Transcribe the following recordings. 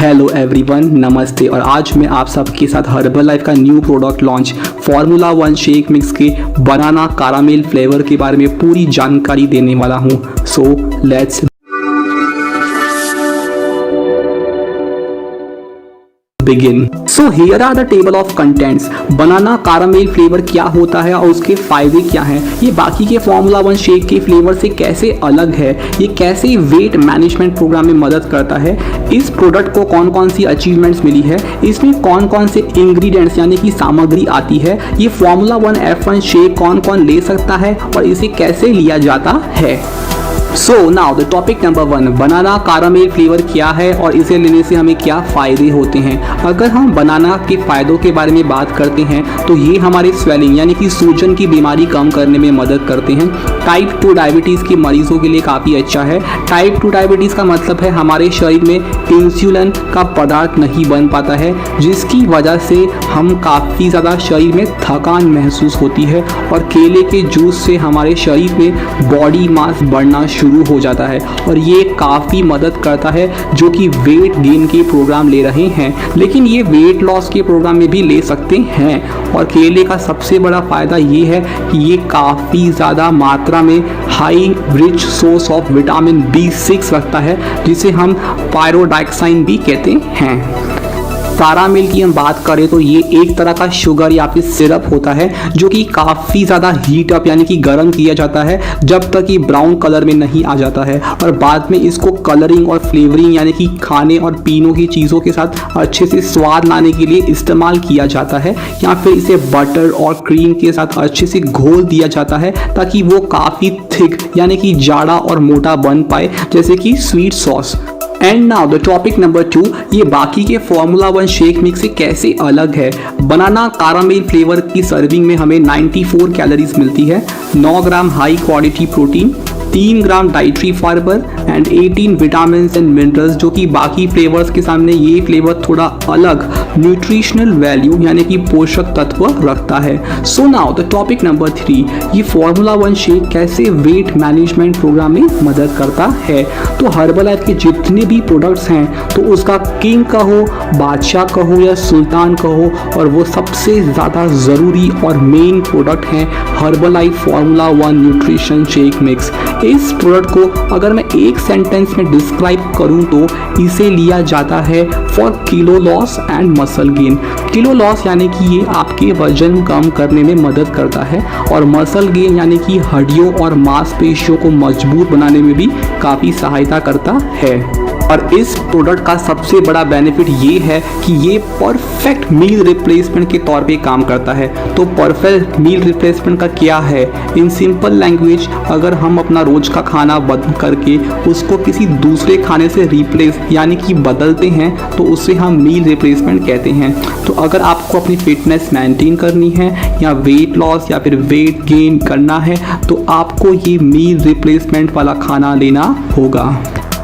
Hello everyone, नमस्ते। और आज मैं आप सबके साथ हर्बल लाइफ का new product launch formula 1 shake mix के बनाना कैरामेल फ्लेवर के बारे में पूरी जानकारी देने वाला हूँ। So let's begin. So here are the table of contents. Banana caramel flavour क्या होता है और उसके फायदे क्या हैं, ये बाकी के फार्मूला 1 शेक के फ्लेवर से कैसे अलग है, ये कैसे वेट मैनेजमेंट प्रोग्राम में मदद करता है, इस प्रोडक्ट को कौन कौन सी अचीवमेंट्स मिली है, इसमें कौन कौन से इंग्रेडिएंट्स यानी कि सामग्री आती है, ये फार्मूला 1 F1 शेक कौन कौन ले सकता है और इसे कैसे लिया जाता है। So now the topic number 1, banana caramel flavour क्या है और इसे लेने से हमें क्या फ़ायदे होते हैं। अगर हम बनाना के फ़ायदों के बारे में बात करते हैं तो ये हमारे स्वेलिंग यानी कि सूजन की बीमारी कम करने में मदद करते हैं। टाइप 2 डायबिटीज़ के मरीजों के लिए काफ़ी अच्छा है। टाइप 2 डायबिटीज़ का मतलब है हमारे शरीर में इंसुलिन का पदार्थ नहीं बन पाता है, जिसकी वजह से हम काफ़ी ज़्यादा शरीर में थकान महसूस होती है और केले के जूस से हमारे शरीर में बॉडी मास बढ़ना शुरू हो जाता है और ये काफ़ी मदद करता है जो कि वेट गेन के प्रोग्राम ले रहे हैं, लेकिन ये वेट लॉस के प्रोग्राम में भी ले सकते हैं। और केले का सबसे बड़ा फ़ायदा ये है कि ये काफ़ी ज़्यादा मात्रा में high rich source of vitamin B6 रखता है, जिसे हम पायरोडाक्साइन भी कहते हैं। कैरामेल की हम बात करें तो ये एक तरह का शुगर या फिर सिरप होता है जो कि काफ़ी ज़्यादा हीट अप यानी कि गर्म किया जाता है जब तक कि ब्राउन कलर में नहीं आ जाता है, और बाद में इसको कलरिंग और फ्लेवरिंग यानी कि खाने और पीनों की चीज़ों के साथ अच्छे से स्वाद लाने के लिए इस्तेमाल किया जाता है, या फिर इसे बटर और क्रीम के साथ अच्छे से घोल दिया जाता है ताकि वो काफ़ी थिक यानी कि जाड़ा और मोटा बन पाए, जैसे कि sweet sauce. And now the topic number 2, ये बाकी के फार्मूला 1 शेक मिक्स से कैसे अलग है। बनाना कैरामेल फ्लेवर की सर्विंग में हमें 94 कैलोरीज मिलती है, 9 gram high quality protein, 3 gram dietary fibre and 18 vitamin and minerals, जो कि बाकी फ्लेवर्स के सामने ये फ्लेवर थोड़ा अलग न्यूट्रिशनल वैल्यू यानी कि पोषक तत्व रखता है। So now the topic number 3, ये फार्मूला 1 शेक कैसे वेट मैनेजमेंट प्रोग्राम में मदद करता है। तो हर्बल लाइफ के जितने भी प्रोडक्ट्स हैं, तो उसका किंग कहो, बादशाह कहो या सुल्तान कहो, और वो सबसे ज़्यादा ज़रूरी और मेन प्रोडक्ट हैं herbal life formula 1 nutrition shake mix. इस प्रोडक्ट को अगर मैं एक सेंटेंस में डिस्क्राइब करूं तो इसे लिया जाता है for kilo loss and muscle gain. Kilo loss यानी कि ये आपके वजन कम करने में मदद करता है, और मसल गेन यानी कि हड्डियों और मांसपेशियों को मजबूत बनाने में भी काफ़ी सहायता करता है। और इस प्रोडक्ट का सबसे बड़ा बेनिफिट ये है कि ये परफेक्ट मील रिप्लेसमेंट के तौर पे काम करता है। तो परफेक्ट मील रिप्लेसमेंट का क्या है, इन सिंपल लैंग्वेज, अगर हम अपना रोज का खाना बंद करके उसको किसी दूसरे खाने से रिप्लेस यानी कि बदलते हैं तो उसे हम मील रिप्लेसमेंट कहते हैं। तो अगर आपको अपनी फिटनेस मेंटेन करनी है या वेट लॉस या फिर वेट गेन करना है तो आपको ये मील रिप्लेसमेंट वाला खाना लेना होगा।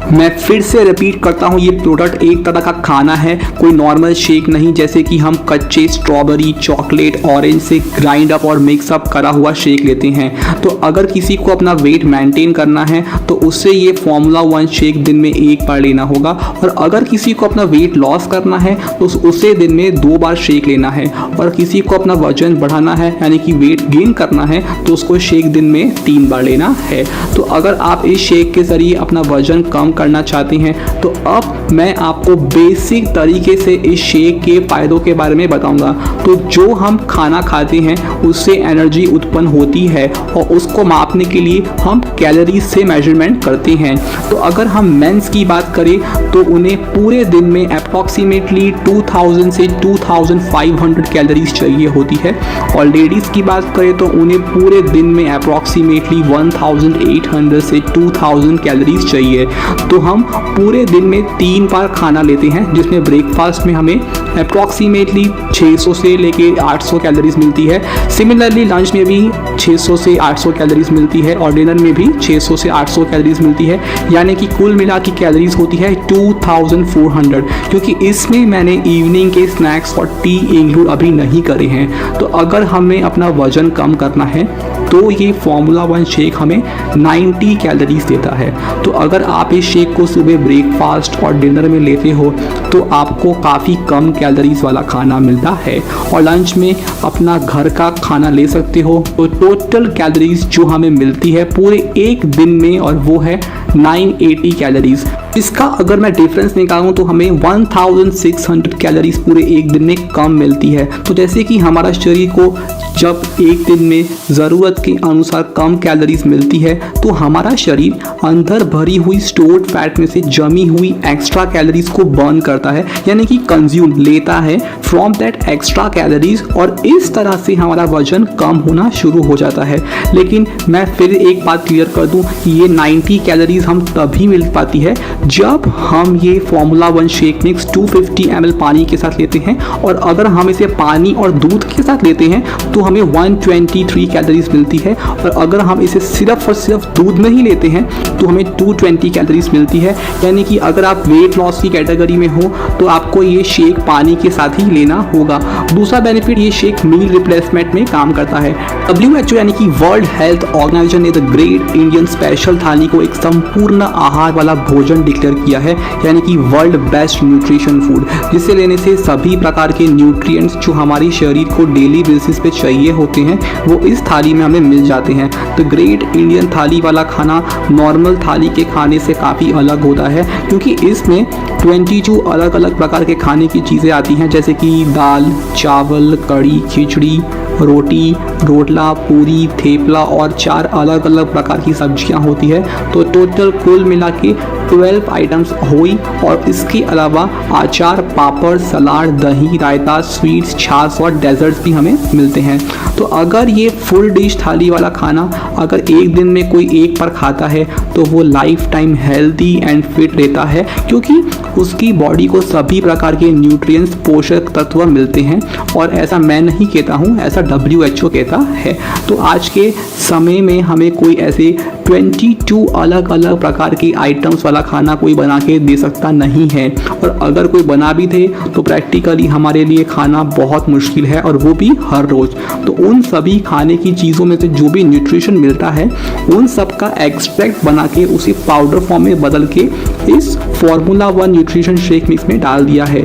मैं फिर से रिपीट करता हूँ, ये प्रोडक्ट एक तरह का खाना है, कोई नॉर्मल शेक नहीं, जैसे कि हम कच्चे स्ट्रॉबेरी, चॉकलेट, ऑरेंज से ग्राइंड अप और मिक्सअप करा हुआ शेक लेते हैं। तो अगर किसी को अपना वेट मेंटेन करना है तो उससे ये फार्मूला 1 शेक दिन में एक बार लेना होगा, और अगर किसी को अपना वेट लॉस करना है तो उसे दिन में 2 बार शेक लेना है, और किसी को अपना वजन बढ़ाना है यानी कि वेट गेन करना है तो उसको शेक दिन में 3 बार लेना है। तो अगर आप इस शेक के ज़रिए अपना वजन कम करना चाहते हैं तो अब मैं आपको बेसिक तरीके से इस शेक के फ़ायदों के बारे में बताऊंगा। तो जो हम खाना खाते हैं उससे एनर्जी उत्पन्न होती है और उसको मापने के लिए हम कैलोरीज से मेजरमेंट करते हैं। तो अगर हम मेंस की बात करें तो उन्हें पूरे दिन में अप्रॉक्सीमेटली 2000 से 2500 कैलोरीज चाहिए होती है, और लेडीज़ की बात करें तो उन्हें पूरे दिन में अप्रॉक्सीमेटली 1800 से 2000 कैलोरीज चाहिए। तो हम पूरे दिन में 3 बार खाना लेते हैं, जिसमें ब्रेकफास्ट में हमें अप्रॉक्सीमेटली 600 से लेके 800 कैलोरीज मिलती है। सिमिलरली लंच में भी 600 से 800 कैलोरीज मिलती है और डिनर में भी 600 से 800 कैलोरीज मिलती है, यानी कि कुल मिला की कैलोरीज होती है 2400, क्योंकि इसमें मैंने इवनिंग के स्नैक्स और टी इंक्लूड अभी नहीं करे हैं। तो अगर हमें अपना वजन कम करना है तो ये फॉर्मूला 1 शेक हमें 90 कैलोरीज देता है। तो अगर आप इस शेक को सुबह ब्रेकफास्ट और डिनर में लेते हो तो आपको काफ़ी कम कैलोरीज वाला खाना मिलता है, और लंच में अपना घर का खाना ले सकते हो। तो टोटल कैलोरीज जो हमें मिलती है पूरे एक दिन में, और वो है 980 कैलोरीज। इसका अगर मैं डिफरेंस निकालूं तो हमें 1600 कैलोरीज पूरे एक दिन में कम मिलती है। तो जैसे कि हमारा शरीर को जब एक दिन में ज़रूरत के अनुसार कम कैलोरीज मिलती है, तो हमारा शरीर अंदर भरी हुई स्टोर्ड फैट में से जमी हुई एक्स्ट्रा कैलोरीज को बर्न करता है, यानी कि कंज्यूम लेता है फ्रॉम दैट एक्स्ट्रा कैलोरीज, और इस तरह से हमारा वजन कम होना शुरू हो जाता है। लेकिन मैं फिर एक बात क्लियर कर दूं, ये 90 कैलोरीज हम तभी मिल पाती है जब हम ये फॉर्मूला 1 शेक मिक्स 250 ml पानी के साथ लेते हैं, और अगर हम इसे पानी और दूध के साथ लेते हैं तो हमें 123 कैलोरीज मिलती है, और अगर हम इसे सिर्फ और सिर्फ दूध में ही लेते हैं तो हमें 220 कैलोरीज मिलती है। यानी कि अगर आप वेट लॉस की कैटेगरी में हो तो आपको ये शेक पानी के साथ ही लेना होगा। दूसरा बेनिफिट, ये शेक मील रिप्लेसमेंट में काम करता है। WHO यानी कि वर्ल्ड हेल्थ ऑर्गेनाइजेशन ने द ग्रेट इंडियन स्पेशल थाली को एक संपूर्ण आहार वाला भोजन डिक्लेयर किया है, यानी कि वर्ल्ड बेस्ट न्यूट्रिशन फूड, जिसे लेने से सभी प्रकार के न्यूट्रिएंट्स जो हमारे शरीर को डेली बेसिस पे चाहिए होते हैं वो इस थाली में हमें मिल जाते हैं। तो ग्रेट इंडियन थाली वाला खाना नॉर्मल थाली के खाने से काफ़ी अलग होता है, क्योंकि इसमें 22 अलग अलग प्रकार के खाने की चीज़ें आती हैं, जैसे कि दाल, चावल, कढ़ी, खिचड़ी, रोटी, रोटला, पूरी, थेपला और 4 अलग अलग प्रकार की सब्जियां होती है। तो टोटल कुल मिला के 12 आइटम्स हुई, और इसके अलावा अचार, पापड़, सलाद, दही, रायता, स्वीट्स, छाछ और डेजर्ट्स भी हमें मिलते हैं। तो अगर ये फुल डिश थाली वाला खाना अगर एक दिन में कोई एक बार खाता है तो वो life time healthy and fit रहता है, क्योंकि उसकी बॉडी को सभी प्रकार के न्यूट्रिएंट्स, पोषक तत्व मिलते हैं। और ऐसा मैं नहीं कहता हूँ, ऐसा WHO कहता है। तो आज के समय में हमें कोई ऐसे 22 अलग अलग प्रकार के आइटम्स वाला खाना कोई बना के दे सकता नहीं है, और अगर कोई बना भी थे तो प्रैक्टिकली हमारे लिए खाना बहुत मुश्किल है, और वो भी हर रोज़। तो उन सभी खाने की चीज़ों में से जो भी न्यूट्रिशन मिलता है उन सब का एक्सट्रैक्ट बना के उसे पाउडर फॉर्म में बदल के इस फॉर्मूला 1 न्यूट्रिशन शेक मिक्स में डाल दिया है।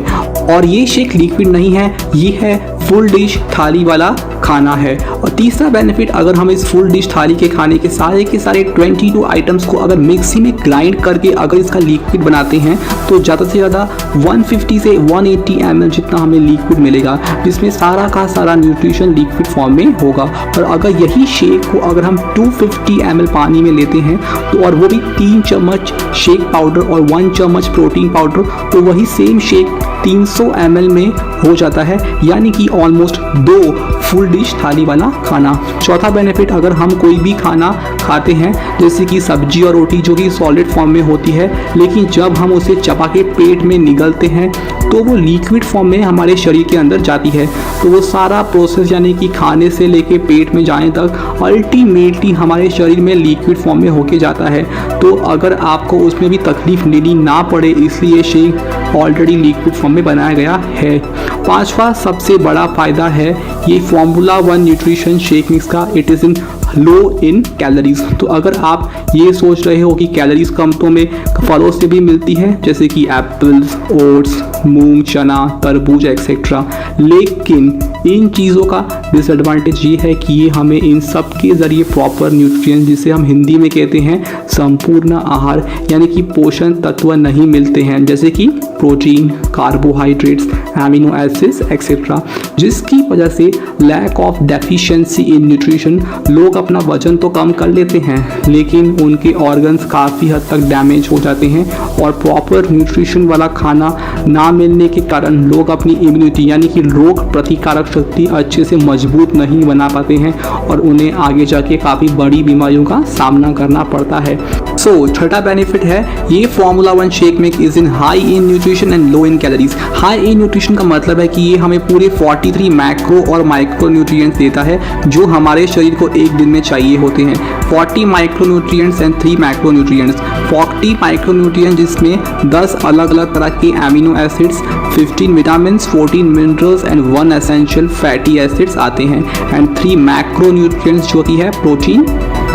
और ये शेक लिक्विड नहीं है, ये है फुल डिश थाली वाला खाना है। और तीसरा बेनिफिट, अगर हम इस फुल डिश थाली के खाने के सारे 22 आइटम्स को अगर मिक्सी में ग्राइंड करके अगर इसका लिक्विड बनाते हैं तो ज़्यादा से ज़्यादा 150 से 180 ml जितना हमें लिक्विड मिलेगा, जिसमें सारा का सारा न्यूट्रिशन लिक्विड फॉर्म में होगा। और अगर यही शेक को अगर हम 250 ml पानी में लेते हैं तो, और वो भी 3 चम्मच शेक पाउडर और 1 चम्मच प्रोटीन पाउडर, तो वही सेम शेक 300 ml में हो जाता है, यानी कि ऑलमोस्ट 2 फुल डिश थाली वाला खाना। चौथा बेनिफिट, अगर हम कोई भी खाना खाते हैं जैसे कि सब्जी और रोटी जो कि सॉलिड फॉर्म में होती है, लेकिन जब हम उसे चबा के पेट में निगलते हैं तो वो लिक्विड फॉर्म में हमारे शरीर के अंदर जाती है। तो वो सारा प्रोसेस यानी कि खाने से लेके पेट में जाने तक अल्टीमेटली हमारे शरीर में लिक्विड फॉर्म में होके जाता है। तो अगर आपको उसमें भी तकलीफ लेनी ना पड़े, इसलिए शेक ऑलरेडी लिक्विड फॉर्म में बनाया गया है। पांचवा सबसे बड़ा फ़ायदा है ये फॉर्मूला 1 न्यूट्रिशन शेक मिक्स का, it is in low in calories. तो अगर आप ये सोच रहे हो कि कैलोरीज कम तो में फलों से भी मिलती है, जैसे कि एप्पल्स, ओट्स, मूंग, चना, तरबूज एक्सेट्रा, लेकिन इन चीज़ों का डिसएडवांटेज ये है कि ये हमें इन सब के ज़रिए प्रॉपर न्यूट्रिएंट्स, जिसे हम हिंदी में कहते हैं संपूर्ण आहार, यानी कि पोषण तत्व नहीं मिलते हैं, जैसे कि protein, carbohydrates, amino acids etcetera, जिसकी वजह से lack of deficiency in nutrition लोग अपना वजन तो कम कर लेते हैं, लेकिन उनके ऑर्गन्स काफ़ी हद तक डैमेज हो जाते हैं। और प्रॉपर न्यूट्रिशन वाला खाना ना मिलने के कारण लोग अपनी इम्यूनिटी यानी कि रोग प्रतिकारक शक्ति अच्छे से मजबूत नहीं बना पाते हैं, और उन्हें आगे जाके काफ़ी बड़ी बीमारियों का सामना करना पड़ता है। सो छठा बेनिफिट है ये formula 1 shake mix is in high in nutrition and low in calories. High in nutrition का मतलब है कि ये हमें पूरे 43 मैक्रो और माइक्रो न्यूट्रिएंट्स देता है जो हमारे शरीर को एक दिन में चाहिए होते हैं। 40 माइक्रोन्यूट्रिएंट्स एंड 3 मैक्रोन्यूट्रिएंट्स। 40 माइक्रोन्यूट्रिएंट जिसमें 10 अलग अलग तरह के amino acids, 15 vitamin, 14 minerals and 1 essential fatty acids आते हैं, एंड 3 मैक्रोन्यूट्रिएंट्स जो कि है प्रोटीन,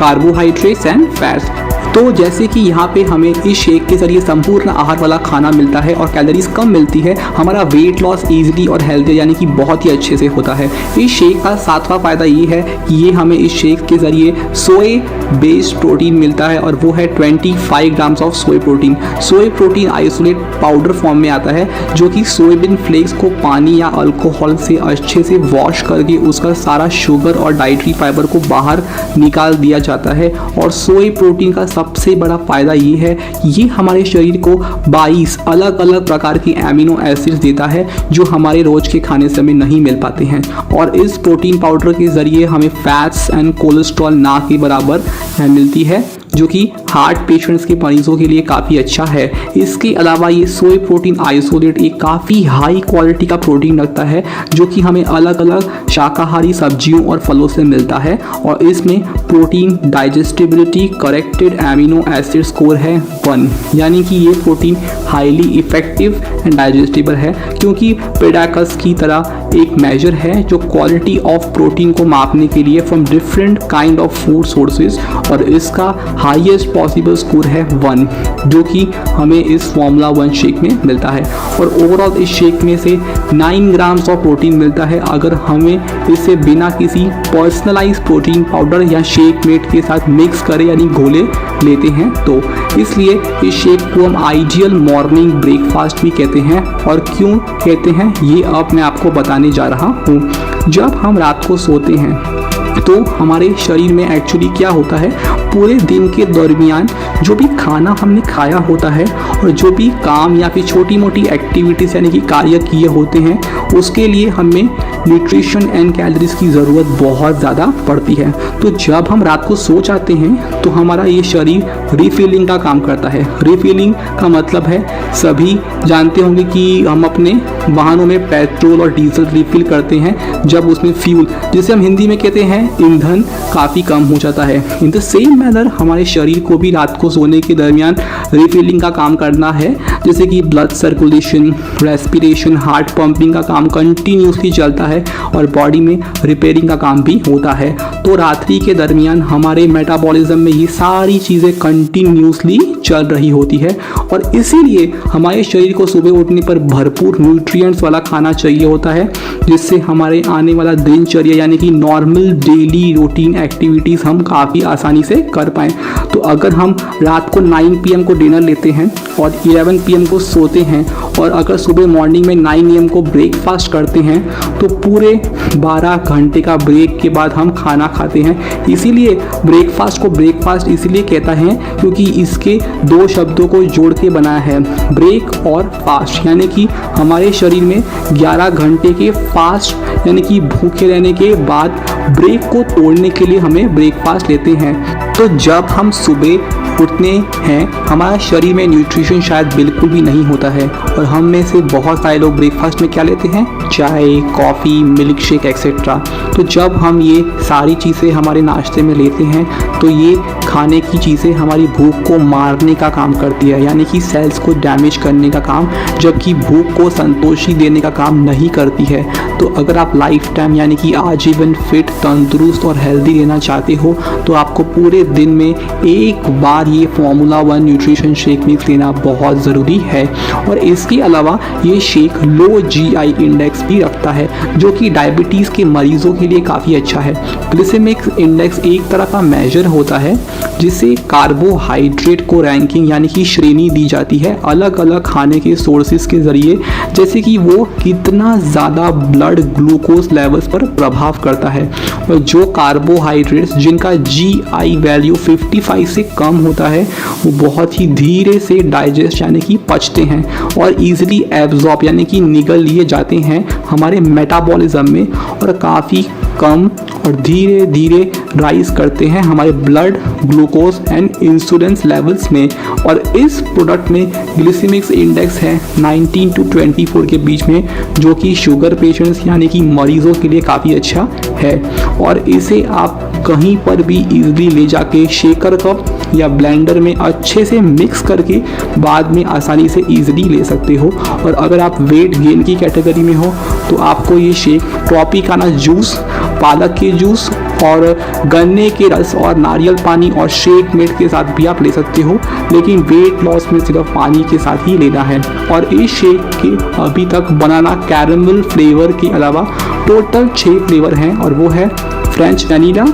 कार्बोहाइड्रेट्स एंड फैट्स। तो जैसे कि यहाँ पे हमें इस शेक के ज़रिए संपूर्ण आहार वाला खाना मिलता है और कैलोरीज कम मिलती है, हमारा वेट लॉस ईजिली और हेल्दी यानी कि बहुत ही अच्छे से होता है। इस शेक का सातवां फ़ायदा ये है कि ये हमें इस शेक के ज़रिए सोए बेस्ड प्रोटीन मिलता है और वो है 25 ग्राम्स ऑफ सोए प्रोटीन। सोए प्रोटीन आइसोलेट पाउडर फॉर्म में आता है जो कि सोयाबीन फ्लेक्स को पानी या अल्कोहल से अच्छे से वॉश करके उसका सारा शुगर और डाइटरी फाइबर को बाहर निकाल दिया जाता है। और सोए प्रोटीन का सबसे बड़ा फ़ायदा ये है ये हमारे शरीर को 22 अलग अलग प्रकार के एमिनो एसिड्स देता है जो हमारे रोज़ के खाने से हमें नहीं मिल पाते हैं। और इस प्रोटीन पाउडर के ज़रिए हमें फैट्स एंड कोलेस्ट्रॉल ना के बराबर मिलती है जो कि हार्ट पेशेंट्स के मरीजों के लिए काफ़ी अच्छा है। इसके अलावा ये सोए प्रोटीन आइसोलेट एक काफ़ी हाई क्वालिटी का प्रोटीन रखता है जो कि हमें अलग अलग शाकाहारी सब्जियों और फलों से मिलता है। और इसमें protein digestibility corrected amino acid score है 1, यानी कि ये protein highly effective and digestible है क्योंकि पेडाकस की तरह एक मेजर है जो क्वालिटी ऑफ प्रोटीन को मापने के लिए from different kind of food sources, और इसका हाईएस्ट पॉसिबल स्कोर है 1 जो कि हमें इस फॉर्मूला 1 शेक में मिलता है। और ओवरऑल इस शेक में से 9 ग्राम्स ऑफ प्रोटीन मिलता है अगर हमें इसे बिना किसी पर्सनलाइज प्रोटीन पाउडर या शेक मेट के साथ मिक्स करें यानी घोले लेते हैं तो। इसलिए इस शेक को हम आइडियल मॉर्निंग ब्रेकफास्ट भी कहते हैं। और क्यों कहते हैं ये अब मैं आपको बताने जा रहा हूँ। जब हम रात को सोते हैं तो हमारे शरीर में एक्चुअली क्या होता है, पूरे दिन के दरमियान जो भी खाना हमने खाया होता है और जो भी काम या फिर छोटी मोटी एक्टिविटीज़ यानी कि कार्य किए होते हैं उसके लिए हमें न्यूट्रिशन एंड कैलोरीज की ज़रूरत बहुत ज़्यादा पड़ती है। तो जब हम रात को सो जाते हैं तो हमारा ये शरीर रिफिलिंग का काम करता है। रिफिलिंग का मतलब है सभी जानते होंगे कि हम अपने वाहनों में पेट्रोल और डीजल रिफिल करते हैं जब उसमें फ्यूल, जिसे हम हिंदी में कहते हैं ईंधन, काफ़ी कम हो जाता है। इन द सेम मैनर हमारे शरीर को भी रात को सोने के दरमियान रिफिलिंग का काम करना है, जैसे कि blood circulation, respiration, heart pumping का काम कंटिन्यूसली चलता है और बॉडी में रिपेयरिंग का काम भी होता है। तो रात्रि के दरमियान हमारे मेटाबॉलिज्म में ये सारी चीज़ें कंटिन्यूसली चल रही होती है और इसीलिए हमारे शरीर को सुबह उठने पर भरपूर न्यूट्रिएंट्स वाला खाना चाहिए होता है जिससे हमारे आने वाला दिनचर्या यानी कि नॉर्मल डेली रूटीन एक्टिविटीज़ हम काफ़ी आसानी से कर पाएँ। तो अगर हम रात को 9 PM को डिनर लेते हैं और 11 PM को सोते हैं और अगर सुबह मॉर्निंग में 9 AM को ब्रेकफास्ट करते हैं तो पूरे 12 घंटे का ब्रेक के बाद हम खाना खाते हैं। इसीलिए ब्रेकफास्ट को ब्रेकफास्ट इसीलिए कहता है क्योंकि इसके 2 शब्दों को जोड़ के बनाया है, ब्रेक और फास्ट, यानी कि हमारे शरीर में 11 घंटे के फास्ट यानी कि भूखे रहने के बाद ब्रेक को तोड़ने के लिए हमें ब्रेकफास्ट लेते हैं। तो जब हम सुबह उठते हैं हमारा शरीर में न्यूट्रिशन शायद बिल्कुल भी नहीं होता है और हम में से बहुत सारे लोग ब्रेकफास्ट में क्या लेते हैं, चाय, कॉफ़ी, मिल्क शेक एक्सेट्रा। तो जब हम ये सारी चीज़ें हमारे नाश्ते में लेते हैं तो ये खाने की चीज़ें हमारी भूख को मारने का काम करती है, यानी कि सेल्स को डैमेज करने का काम, जबकि भूख को संतोषी देने का काम नहीं करती है। तो अगर आप लाइफ टाइम यानी कि आजीवन फिट, तंदुरुस्त और हेल्दी रहना चाहते हो तो आपको पूरे दिन में एक बार ये फॉर्मूला 1 न्यूट्रिशन शेक मिक्स लेना बहुत ज़रूरी है। और इसके अलावा ये शेक लो GI इंडेक्स भी रखता है जो कि डायबिटीज़ के मरीजों के लिए काफ़ी अच्छा है। ग्लिसेमिक इंडेक्स एक तरह का मेजर होता है जिससे कार्बोहाइड्रेट को रैंकिंग यानी कि श्रेणी दी जाती है अलग अलग खाने के सोर्सेज के ज़रिए, जैसे कि वो कितना ज़्यादा ब्लड ग्लूकोज लेवल्स पर प्रभाव करता है। और जो कार्बोहाइड्रेट्स जिनका GI वैल्यू 55 से कम होता है वो बहुत ही धीरे से डाइजेस्ट यानी कि पचते हैं और ईजिली एब्जॉर्ब यानी कि निगल लिए जाते हैं हमारे मेटाबॉलिज्म में और काफ़ी कम और धीरे धीरे राइज करते हैं हमारे blood glucose and insulin levels में। और इस प्रोडक्ट में ग्लिसेमिक इंडेक्स है 19 to 24 के बीच में, जो कि शुगर पेशेंट्स यानी कि मरीजों के लिए काफ़ी अच्छा है। और इसे आप कहीं पर भी इजीली ले जाके शेकर कप या ब्लेंडर में अच्छे से मिक्स करके बाद में आसानी से इजीली ले सकते हो। और अगर आप वेट गेन की कैटेगरी में हो तो आपको ये शेक ट्रॉपिकाना जूस, पालक के जूस और गन्ने के रस और नारियल पानी और शेक मेट के साथ भी आप ले सकते हो, लेकिन वेट लॉस में सिर्फ पानी के साथ ही लेना है। और इस शेक के अभी तक बनाना कैरमल फ्लेवर के अलावा टोटल 6 फ्लेवर हैं, और वो है French vanilla,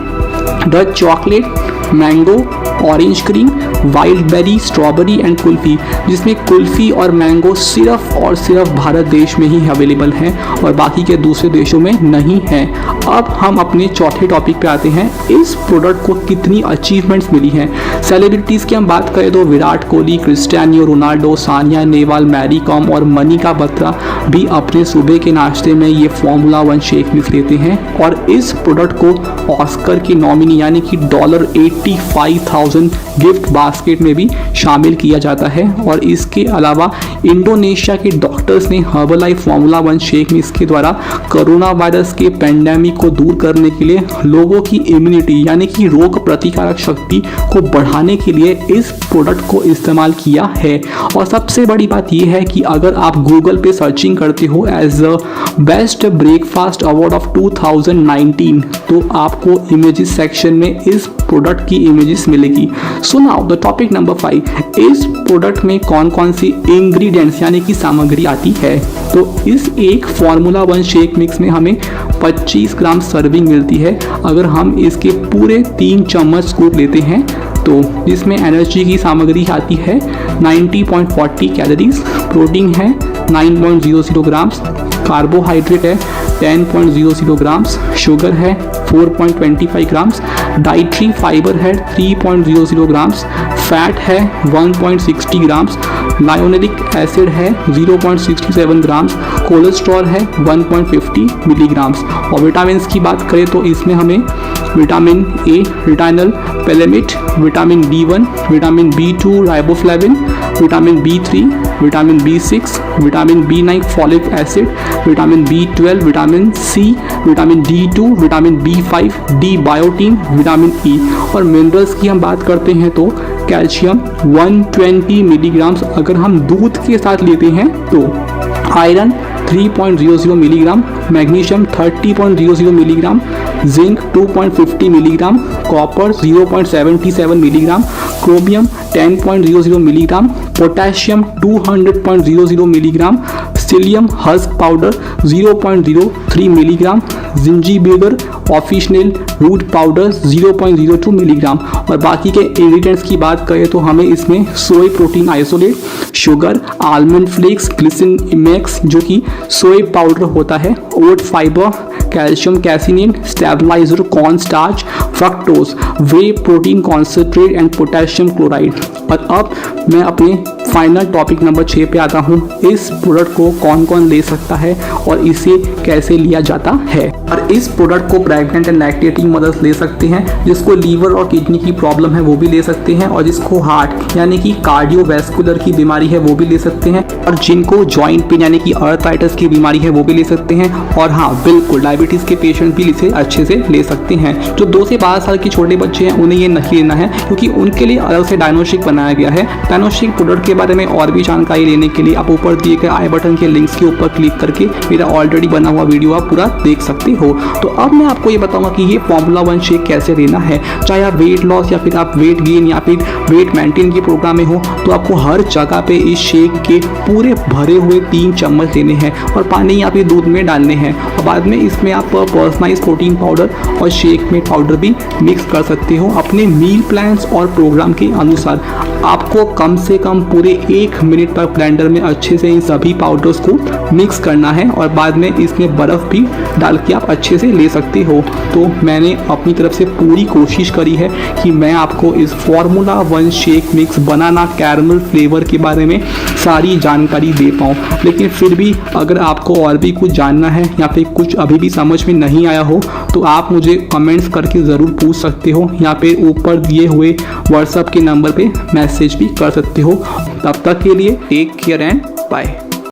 Dutch chocolate, mango, orange cream, wild berry, strawberry and kulfi, जिसमें कुल्फ़ी और मैंगो सिर्फ और सिर्फ भारत देश में ही अवेलेबल हैं और बाकी के दूसरे देशों में नहीं हैं। अब हम अपने चौथे टॉपिक पे आते हैं, इस प्रोडक्ट को कितनी अचीवमेंट्स मिली हैं। सेलिब्रिटीज़ की हम बात करें तो विराट कोहली, क्रिस्टियानो रोनाल्डो, सानिया नेहवाल, मैरी कॉम और मनिका बत्रा भी अपने सुबह के नाश्ते में ये फॉर्मूला 1 शेक मिक्स लेते हैं। और इस प्रोडक्ट को ऑस्कर की नॉमिनी यानी कि $85,000 गिफ्ट बास्केट में भी शामिल किया जाता है। और इसके अलावा इंडोनेशिया के डॉक्टर्स ने हर्बलाइफ फॉर्मूला 1 शेक मिक्स के द्वारा कोरोना वायरस के पेंडेमिक को दूर करने के लिए लोगों की इम्यूनिटी यानी कि रोग प्रतिकारक शक्ति को बढ़ाने के लिए इस प्रोडक्ट को इस्तेमाल किया है। और सबसे बड़ी बात यह है कि अगर आप गूगल पे सर्चिंग करते हो as a best breakfast award of 2019 तो आपको इमेजेस सेक्शन में इस प्रोडक्ट की इमेजेस मिलेगी। So now the topic number 5, इस प्रोडक्ट में कौन कौन सी इंग्रेडिएंट्स यानी कि सामग्री आती है। तो इस एक फॉर्मूला 1 शेक मिक्स में हमें 25 ग्राम सर्विंग मिलती है। अगर हम इसके पूरे 3 चम्मच स्कूप लेते हैं तो इसमें एनर्जी की सामग्री आती है 90.40 कैलोरीज, प्रोटीन है 9.00 ग्राम्स, कार्बोहाइड्रेट है 10.00 ग्राम्स, शुगर है 4.25 ग्राम्स, डाइट्री फाइबर है 3.00 ग्राम्स, फैट है 1.60 ग्राम्स, लायोनिक एसिड है 0.67 ग्राम्स, कोलेस्ट्रॉल है 1.50 मिलीग्राम्स। और विटामिन की बात करें तो इसमें हमें vitamin A retinyl palmitate, vitamin B1, vitamin B2 riboflavin, vitamin B3, vitamin B6, vitamin B9 folic acid, vitamin B12, vitamin C, vitamin D2, vitamin B5, D biotin, vitamin E। और minerals की हम बात करते हैं तो कैल्शियम 120 मिलीग्राम्स अगर हम दूध के साथ लेते हैं तो, iron 3.00 milligram, magnesium 30.00 milligram, zinc 2.50 milligram, copper 0.77 milligram, chromium 10.00 milligram, potassium 200.00 milligram, psyllium husk powder 0.03 milligram, zingiber officinale root powder 0.02 milligram. और बाकी के इंग्रेडिएंट्स की बात करें तो हमें इसमें soy protein isolate, sugar, almond flakes, glycemix जो कि सोय पाउडर होता है, oat fibre, calcium caseinate, stabiliser, corn starch, fructose, whey protein concentrate and potassium chloride. और अब मैं अपने फाइनल टॉपिक नंबर 6 पे आता हूँ, इस प्रोडक्ट को कौन कौन ले सकता है और इसे कैसे लिया जाता है। और इस प्रोडक्ट को प्रेग्नेंट एंड लैक्टेटिंग मदर्स ले सकते हैं, जिसको लीवर और किडनी की प्रॉब्लम है वो भी ले सकते हैं, और जिसको हार्ट यानी कि कार्डियोवैस्कुलर की बीमारी है वो भी ले सकते हैं, और जिनको जॉइंट पेन यानी कि आर्थराइटिस की बीमारी है वो भी ले सकते हैं। और हाँ बिल्कुल डायबिटीज़ के पेशेंट भी इसे अच्छे से ले सकते हैं। जो 2 से 12 साल के छोटे बच्चे हैं उन्हें ये नहीं लेना है, क्योंकि उनके लिए अलग से डायनोस्टिक बनाया गया है। डायनोस्टिक प्रोडक्ट के बारे में और भी जानकारी लेने के लिए आप ऊपर दिए गए आई बटन के लिंक्स के ऊपर क्लिक करके मेरा ऑलरेडी बना हुआ वीडियो आप पूरा देख सकते हो। तो अब मैं आपको ये बताऊंगा कि ये फॉर्मूला 1 शेक कैसे लेना है। चाहे आप वेट लॉस या फिर आप वेट गेन या फिर वेट मेंटेन के प्रोग्राम में हो तो आपको हर जगह पे इस शेक के पूरे भरे हुए 3 चम्मच लेने हैं और पानी या फिर दूध में डालने हैं। और बाद में इसमें आप पर्सनलाइज प्रोटीन पाउडर और शेक में पाउडर भी मिक्स कर सकते हो अपने मील प्लान्स और प्रोग्राम के अनुसार। आपको कम से कम पूरे 1 मिनट तक ब्लेंडर में अच्छे से इन सभी पाउडर्स को मिक्स करना है और बाद में इसमें बर्फ़ भी डाल के आप अच्छे से ले सकते हो। तो मैंने अपनी तरफ से पूरी कोशिश करी है कि मैं आपको इस फार्मूला 1 शेक मिक्स बनाना कैरमल फ्लेवर के बारे में सारी जानकारी दे पाऊँ। लेकिन फिर भी अगर आपको और भी कुछ जानना है या फिर कुछ अभी भी समझ में नहीं आया हो तो आप मुझे कमेंट्स करके ज़रूर पूछ सकते हो या फिर ऊपर दिए हुए व्हाट्सएप के नंबर पे मैसेज भी कर सकते हो। तब तक के लिए टेक केयर एंड बाय।